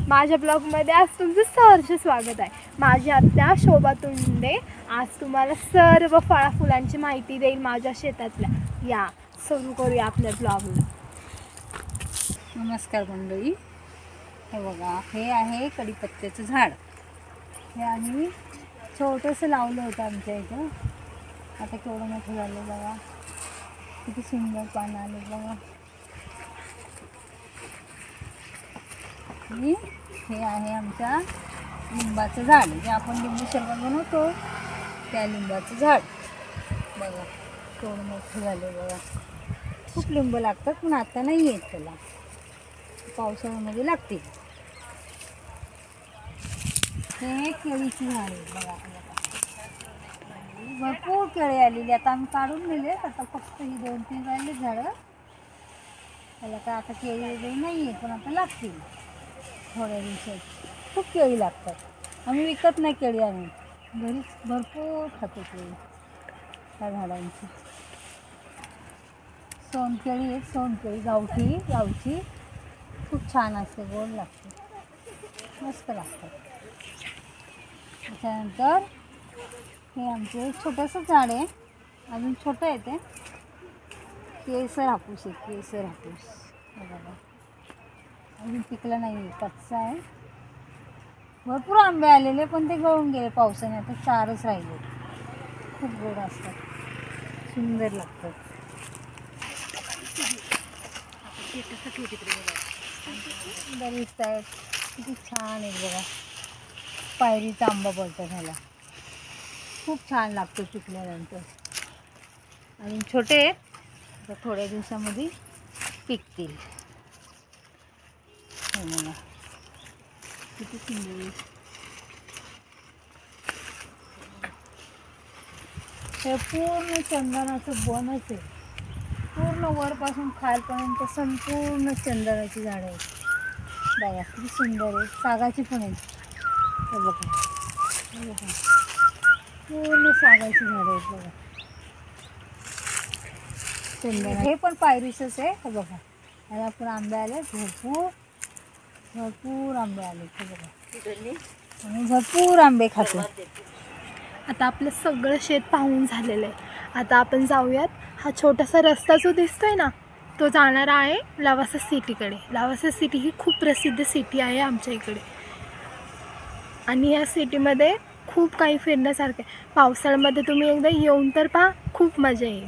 माझ्या ब्लॉगमध्ये आज तुमचं सहर्ष स्वागत आहे। माझी आत्या शोभा तुंडे आज तुम्हाला सर्व फळाफुलांची माहिती देईल माझ्या शेतातल्या। या सुरू करूया आपल्या ब्लॉगला। नमस्कार मंडळी, हे बघा, हे आहे कढीपत्त्याचं झाड। हे आम्ही छोटंसं लावलं होतं आमच्या इथं। आता केवढं मोठं झालं बघा, किती सुंदर पानं आले बघा। आणि हे आहे आमच्या लिंबाचं झाड, जे आपण लिंबू सरबत बनवतो त्या लिंबाचं झाड बघा, केवढं मोठं झालं बघा। खूप लिंब लागतात पण आता नाही येत, त्याला पावसाळ्यामध्ये लागतील। हे केळीची झाड आहे बघा, भरपूर केळी आलेली। आता आम्ही काढून नेले, आता फक्त ही 2-3 राहिली झाडं। त्याला काय आता केळी वगैरे नाही आहे, पण आता लागतील थोड्या दिवसात। खूप केळी लागतात, आम्ही विकत नाही केळी, आम्ही घरीच भरपूर खातो केळी त्या झाडांची। सोनकेळी आहे, सोनकेळी गावची खूप छान असते, गोड लागते, मस्त लागतात। त्याच्यानंतर हे आमचे छोटंसं झाड आहे, अजून छोटं आहे ते, केसर हापूस आहे, केसर हापूस बघा, अजून पिकलं नाही, कच्चा आहे। भरपूर आंबे आलेले पण ते गळून गेले पावसाने, आता 4च राहिले। खूप गोड असतात, सुंदर लागतात। सुंदर दिसत आहेत, किती छान आहेत बघा। पायरीचा आंबा बोलतात ह्याला, खूप छान लागतो पिकल्यानंतर। आणि छोटे आहेत, तर थोड्या दिवसामध्ये पिकतील। किती सुंदर, हे पूर्ण चंदनाचं बनच आहे, पूर्ण वरपासून खालपर्यंत संपूर्ण चंदनाची झाडं आहेत बघा, किती सुंदर आहे। सागाची पण आहेत, हे बघा, पूर्ण सागाची झाडं आहेत बघा, चंदन। हे पण पायरीचंच आहे, हे बघा, ह्याला पण आंबे आले, भरपूर आंबे आले, हे बघा, आणि भरपूर आंबे खातो। आता आपलं सगळं शेत पाहून झालेलं आहे। आता आपण जाऊयात, हा छोटासा रस्ता जो दिसतोय ना, तो जाणारा आहे लवासा सिटीकडे। लवासा सिटी ही खूप प्रसिद्ध सिटी आहे आमच्या इकडे, आणि या सिटीमध्ये खूप काही फिरण्यासारखं आहे। पावसाळ्यामध्ये तुम्ही एकदा येऊन तर पहा, खूप मजा येईल।